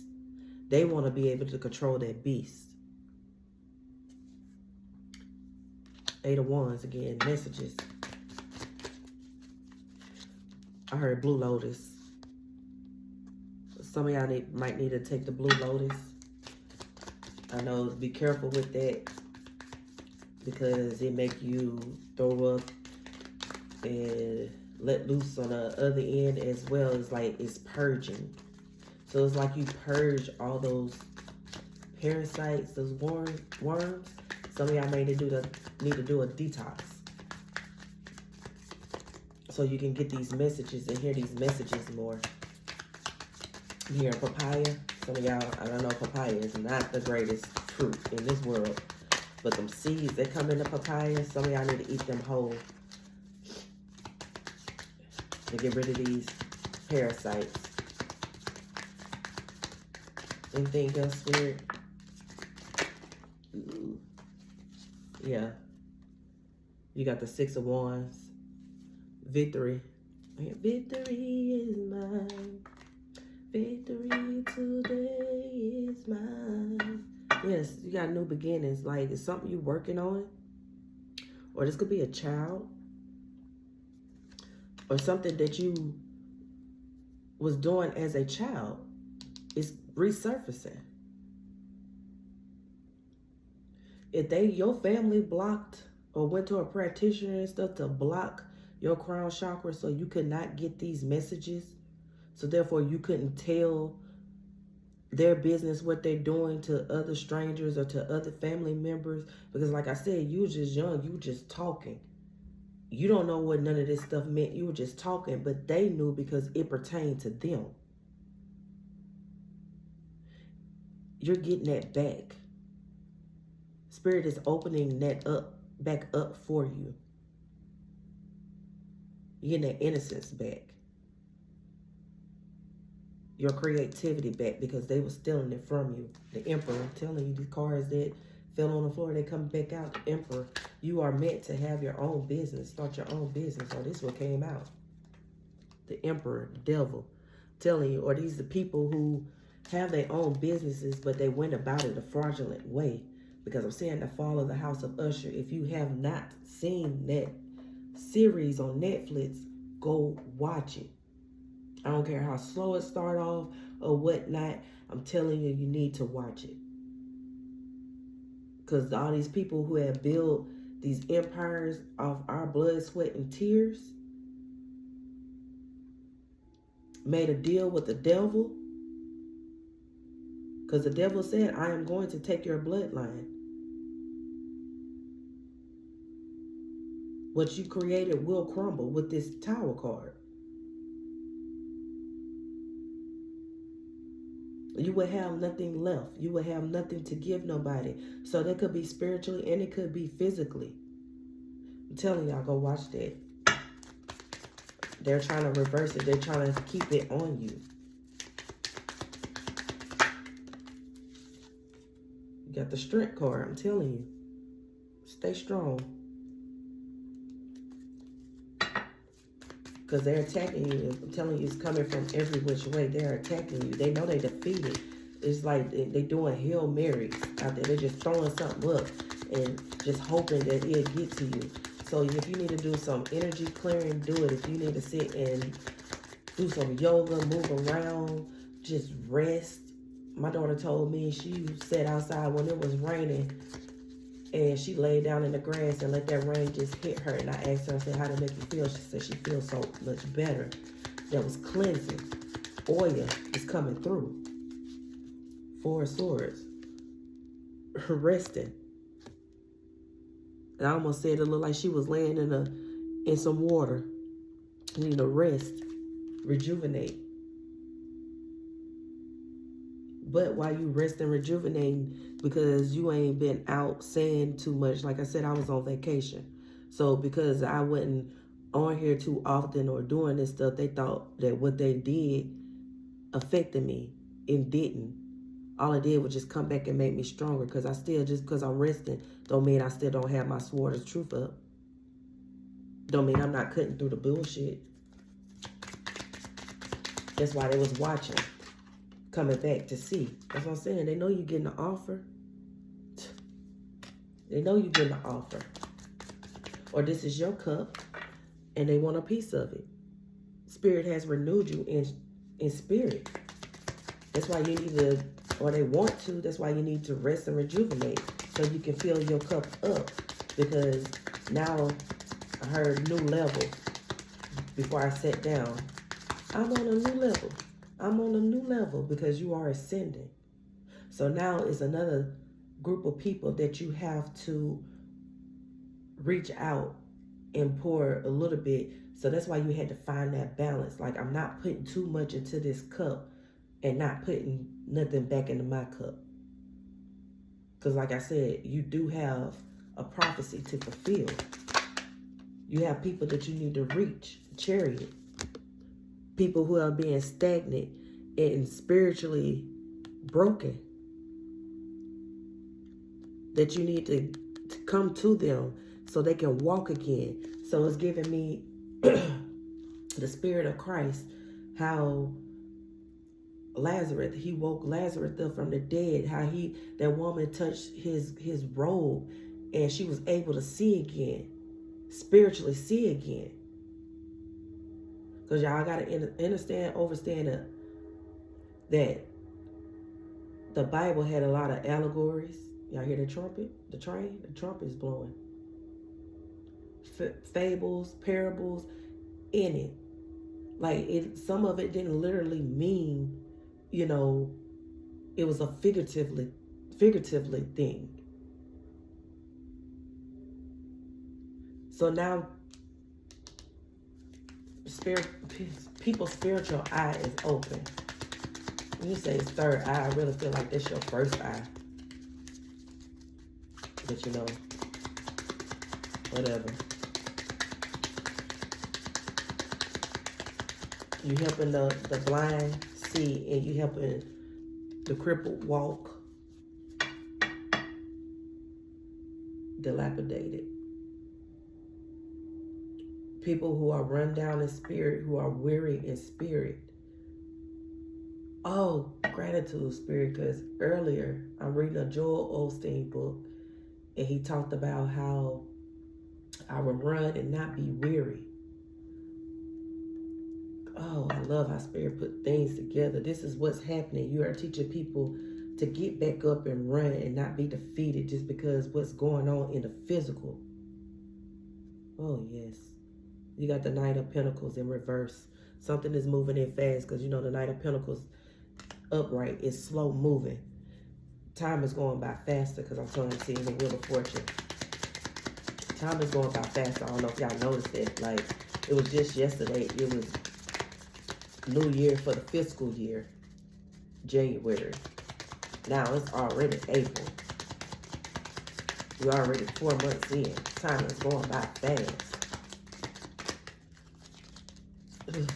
They want to be able to control that beast. 8 of Wands again, messages. I heard Blue Lotus. Some of y'all might need to take the Blue Lotus. I know, be careful with that, because it make you throw up and let loose on the other end, as well as like it's purging. So it's like you purge all those parasites, those worms. Some of y'all may need to do a detox, so you can get these messages and hear these messages more. You hear papaya. Some of y'all, I don't know, papaya is not the greatest fruit in this world, but them seeds that come in the papaya, some of y'all need to eat them whole to get rid of these parasites. Anything else, Spirit? Ooh. Yeah. You got the 6 of Wands. Victory. Victory is mine. Victory today is mine. Yes, you got new beginnings. Like, it's something you're working on. Or this could be a child. Or something that you was doing as a child is resurfacing. If your family blocked or went to a practitioner and stuff to block your crown chakra so you could not get these messages, so therefore you couldn't tell their business, what they're doing, to other strangers or to other family members, because like I said, you were just young, you were just talking. You don't know what none of this stuff meant. You were just talking, but they knew because it pertained to them. You're getting that back. Spirit is opening that back up for you. You're getting that innocence back. Your creativity back, because they were stealing it from you. The Emperor, I'm telling you, these cards that fell on the floor, they come back out. The Emperor, you are meant to have your own business, start your own business. Or this what came out. The Emperor, the devil, telling you, or these are the people who have their own businesses, but they went about it a fraudulent way. Because I'm saying the fall of the House of Usher. If you have not seen that series on Netflix, go watch it. I don't care how slow it start off or whatnot. I'm telling you, you need to watch it. Because all these people who have built these empires off our blood, sweat, and tears made a deal with the devil. Because the devil said, I am going to take your bloodline. What you created will crumble with this Tower card. You will have nothing left. You will have nothing to give nobody. So that could be spiritually and it could be physically. I'm telling y'all, go watch that. They're trying to reverse it. They're trying to keep it on you. You got the Strength card. I'm telling you. Stay strong. Because they're attacking you. I'm telling you, it's coming from every which way. They're attacking you. They know they defeated. It's like they doing Hail Marys out there. They're just throwing something up and just hoping that it'll get to you. So if you need to do some energy clearing, do it. If you need to sit and do some yoga, move around, just rest, My daughter told me she sat outside when it was raining and she laid down in the grass and let that rain just hit her. And I asked her, I said, how did it make you feel? She said she feels so much better. That was cleansing. Oil is coming through. 4 swords. Resting. And I almost said it looked like she was laying in some water. You need to rest. Rejuvenate. But while you rest and rejuvenating, because you ain't been out saying too much, like I said, I was on vacation. So because I wasn't on here too often or doing this stuff, they thought that what they did affected me. It didn't. All it did was just come back and make me stronger, because I still, just because I'm resting, don't mean I still don't have my sword of truth up. Don't mean I'm not cutting through the bullshit. That's why they was watching. Coming back to see. That's what I'm saying. They know you're getting an offer. They know you're getting an offer. Or this is your cup and they want a piece of it. Spirit has renewed you in spirit. That's why you need to, or they want to, that's why you need to rest and rejuvenate so you can fill your cup up. Because now I heard new level before I sat down. I'm on a new level. I'm on a new level because you are ascending. So now it's another group of people that you have to reach out and pour a little bit. So that's why you had to find that balance. Like, I'm not putting too much into this cup and not putting nothing back into my cup. Because like I said, you do have a prophecy to fulfill. You have people that you need to reach. Chariot. People who are being stagnant and spiritually broken. That you need to come to them so they can walk again. So it's giving me the spirit of Christ, how Lazarus, he woke Lazarus up from the dead, how that woman touched his robe and she was able to see again, spiritually see again. Because y'all got to understand that the Bible had a lot of allegories. Y'all hear the trumpet? The train? The trumpet is blowing. Fables, parables in it. Like, some of it didn't literally mean, it was a figuratively thing. So now, people's spiritual eye is open. When you say it's third eye, I really feel like that's your first eye. But whatever. You helping the blind see, and you helping the crippled walk. Dilapidated. People who are run down in spirit, who are weary in spirit. Oh, gratitude spirit, because earlier I'm reading a Joel Osteen book, and he talked about how I would run and not be weary. Oh, I love how spirit put things together. This is what's happening. You are teaching people to get back up and run and not be defeated just because what's going on in the physical. Oh, yes. You got the Knight of Pentacles in reverse. Something is moving in fast, because the Knight of Pentacles upright is slow moving. Time is going by faster, because I'm trying to see the Wheel of Fortune. Time is going by faster. I don't know if y'all noticed it. Like, it was just yesterday. It was New Year for the fiscal year, January. Now it's already April. We're already 4 months in. Time is going by fast.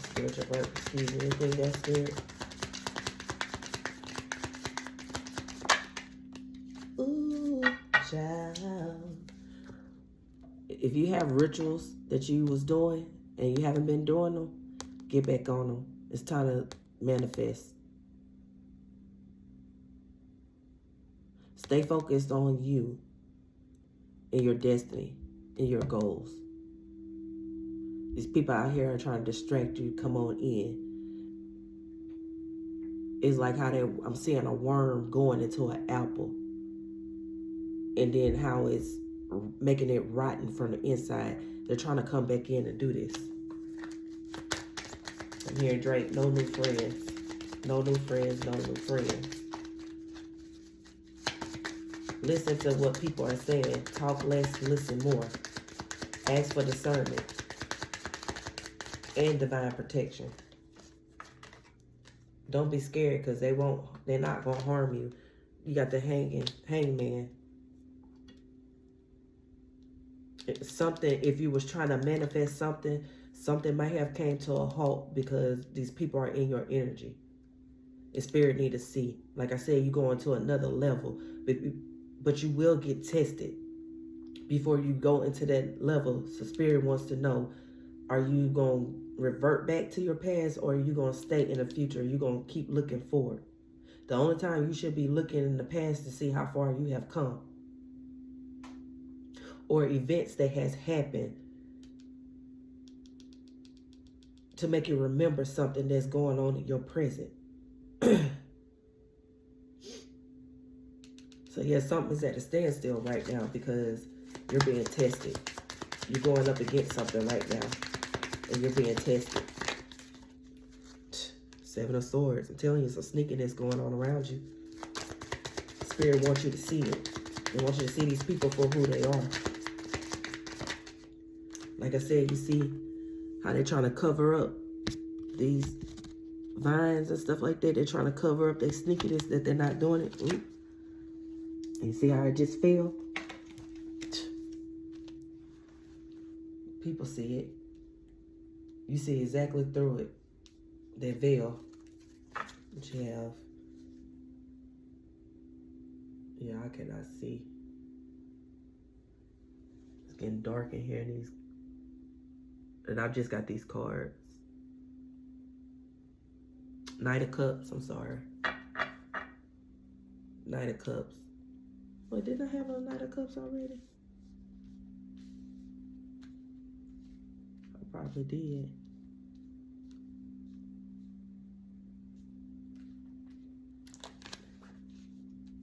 Spiritual work, excuse me, anything that's spirit. Ooh, child. If you have rituals that you was doing and you haven't been doing them, get back on them. It's time to manifest. Stay focused on you and your destiny and your goals. These people out here are trying to distract you. Come on in. It's like how I'm seeing a worm going into an apple, and then how it's making it rotten from the inside. They're trying to come back in and do this. I'm hearing Drake, no new friends. No new friends, no new friends. Listen to what people are saying. Talk less, listen more. Ask for discernment and divine protection. Don't be scared, because they're not gonna harm you. You got the hangman. Something, if you was trying to manifest something might have came to a halt because these people are in your energy. The spirit need to see. Like I said, you go into another level, but you will get tested before you go into that level. So spirit wants to know, are you going to revert back to your past, or are you going to stay in the future? Are you going to keep looking forward? The only time you should be looking in the past to see how far you have come, or events that has happened to make you remember something that's going on in your present. So yeah, something's at a standstill right now because you're being tested. You're going up against something right now, and you're being tested. Seven of Swords. I'm telling you, some sneakiness going on around you. Spirit wants you to see it. They want you to see these people for who they are. Like I said, you see how they're trying to cover up these vines and stuff like that. They're trying to cover up their sneakiness, that they're not doing it. Ooh. You see how it just fell? People see it. You see exactly through it. That veil that you have. Yeah, I cannot see. It's getting dark in here, and I've just got these cards. Knight of Cups, I'm sorry. Knight of Cups. Wait, didn't I have a Knight of Cups already? I probably did.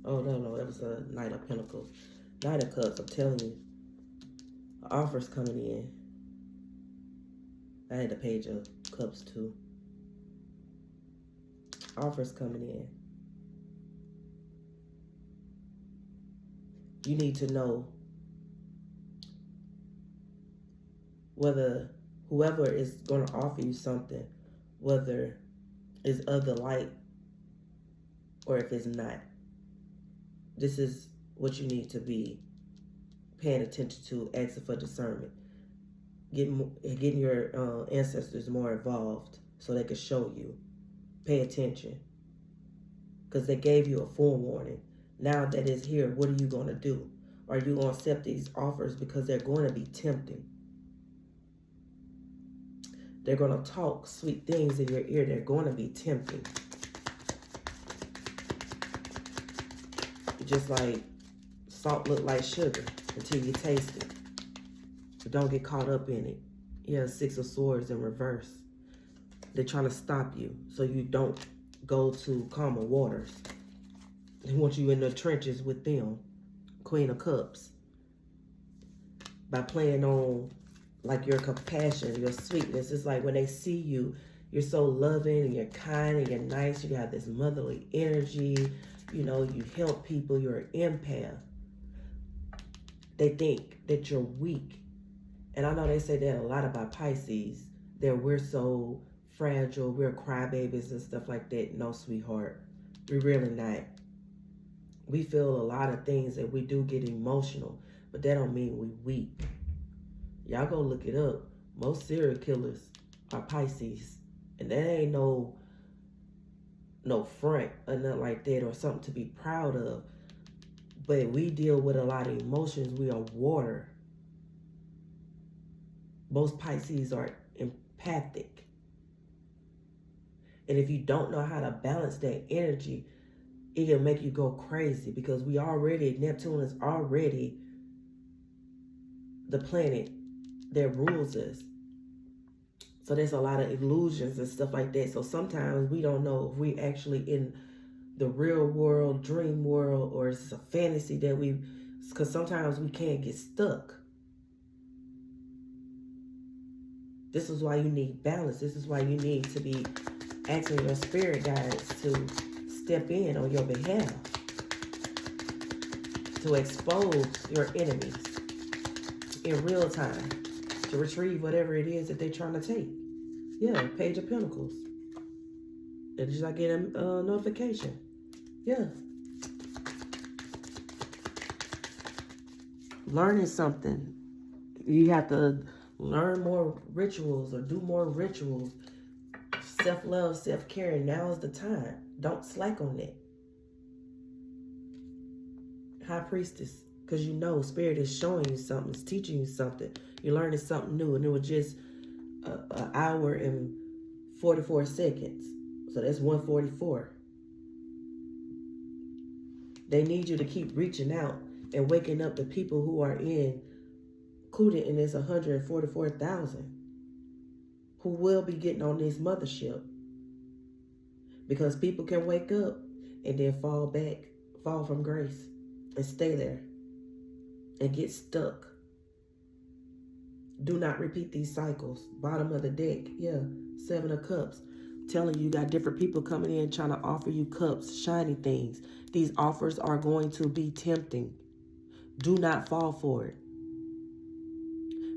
Oh, no, that was a Knight of Pentacles. Knight of Cups, I'm telling you. Offers coming in. I had the Page of Cups too. Offers coming in. You need to know whether whoever is going to offer you something, whether it's of the light or if it's not. This is what you need to be paying attention to, asking for discernment. Getting your ancestors more involved so they can show you. Pay attention. Because they gave you a forewarning. Now that it's here, what are you going to do? Are you going to accept these offers because they're going to be tempting? They're going to talk sweet things in your ear. They're going to be tempting. Just like salt look like sugar until you taste it. But don't get caught up in it. Yeah, Six of Swords in reverse. They're trying to stop you so you don't go to calmer waters. They want you in the trenches with them. Queen of Cups. By playing on like your compassion, your sweetness. It's like when they see you, you're so loving and you're kind and you're nice. You got this motherly energy. You know, you help people. You're an empath. They think that you're weak. And I know they say that a lot about Pisces. That we're so fragile. We're crybabies and stuff like that. No, sweetheart. We're really not. We feel a lot of things that we do get emotional. But that don't mean we weak. Y'all go look it up. Most serial killers are Pisces. And that ain't no front or nothing like that or something to be proud of. But we deal with a lot of emotions. We are water. Most Pisces are empathic. And if you don't know how to balance that energy, it can make you go crazy because Neptune is already the planet that rules us. So there's a lot of illusions and stuff like that. So sometimes we don't know if we actually in the real world, dream world, or it's a fantasy that because sometimes we can't get stuck. This is why you need balance. This is why you need to be asking your spirit guides to step in on your behalf, to expose your enemies in real time, to retrieve whatever it is that they're trying to take. Yeah, Page of Pentacles. And just I get a notification. Yeah. Learning something. You have to learn more rituals or do more rituals. Self-love, self-care. Now is the time. Don't slack on that. High Priestess. Because you know Spirit is showing you something. It's teaching you something. You're learning something new. And it was just an hour and 44 seconds. So that's 144. They need you to keep reaching out and waking up the people who are included in this 144,000 who will be getting on this mothership. Because people can wake up and then fall from grace and stay there and get stuck. Do not repeat these cycles. Bottom of the deck, yeah, 7 of Cups. Telling you got different people coming in trying to offer you cups, shiny things. These offers are going to be tempting. Do not fall for it.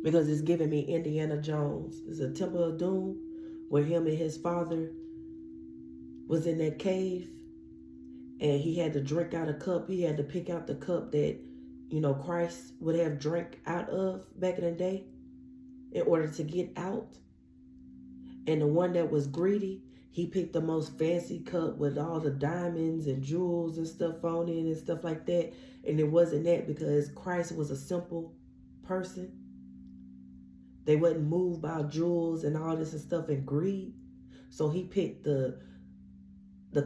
Because it's giving me Indiana Jones. It's a Temple of Doom where him and his father was in that cave and he had to drink out a cup. He had to pick out the cup that, Christ would have drank out of back in the day in order to get out. And the one that was greedy, he picked the most fancy cup with all the diamonds and jewels and stuff on it and stuff like that. And it wasn't that because Christ was a simple person. They wasn't moved by jewels and all this and stuff and greed. So he picked the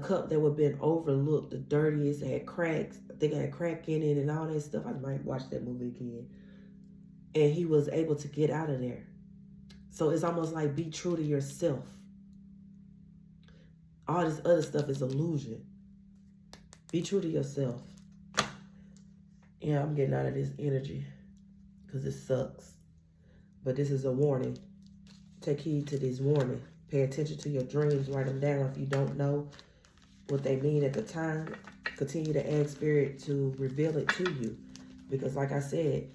cup that would have been overlooked, the dirtiest, had cracks. I think it had crack in it and all that stuff. I might watch that movie again. And he was able to get out of there. So it's almost like be true to yourself. All this other stuff is illusion. Be true to yourself. Yeah, I'm getting out of this energy because it sucks. But this is a warning. Take heed to this warning. Pay attention to your dreams. Write them down if you don't know what they mean at the time. Continue to ask Spirit to reveal it to you. Because like I said,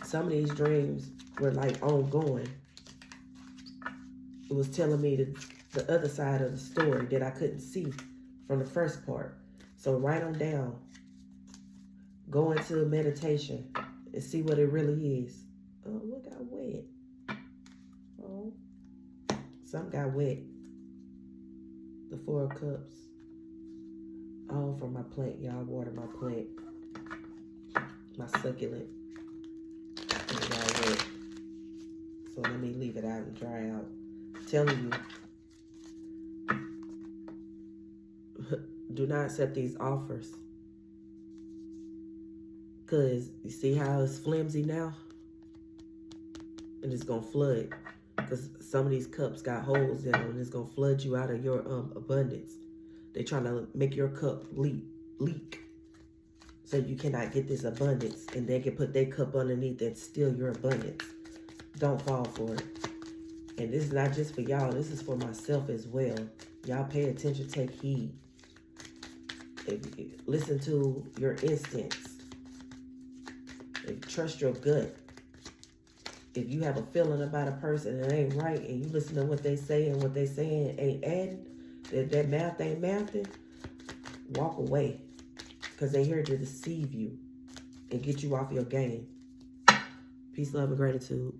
some of these dreams were like ongoing. It was telling me the other side of the story that I couldn't see from the first part. So write them down. Go into meditation and see what it really is. Oh, what got wet? Oh, something got wet. The 4 of Cups. All from my plant. Y'all water my plant. My succulent. And it got wet. So let me leave it out and dry out. I'm telling you. Do not accept these offers. Because you see how it's flimsy now? And it's going to flood. Because some of these cups got holes in them. And it's going to flood you out of your abundance. They're trying to make your cup leak. So you cannot get this abundance. And they can put their cup underneath and steal your abundance. Don't fall for it. And this is not just for y'all. This is for myself as well. Y'all pay attention. Take heed. Listen to your instincts. Trust your gut. If you have a feeling about a person and it ain't right, and you listen to what they say and what they saying ain't adding, that math ain't mathing, walk away. Because they here to deceive you and get you off your game. Peace, love, and gratitude.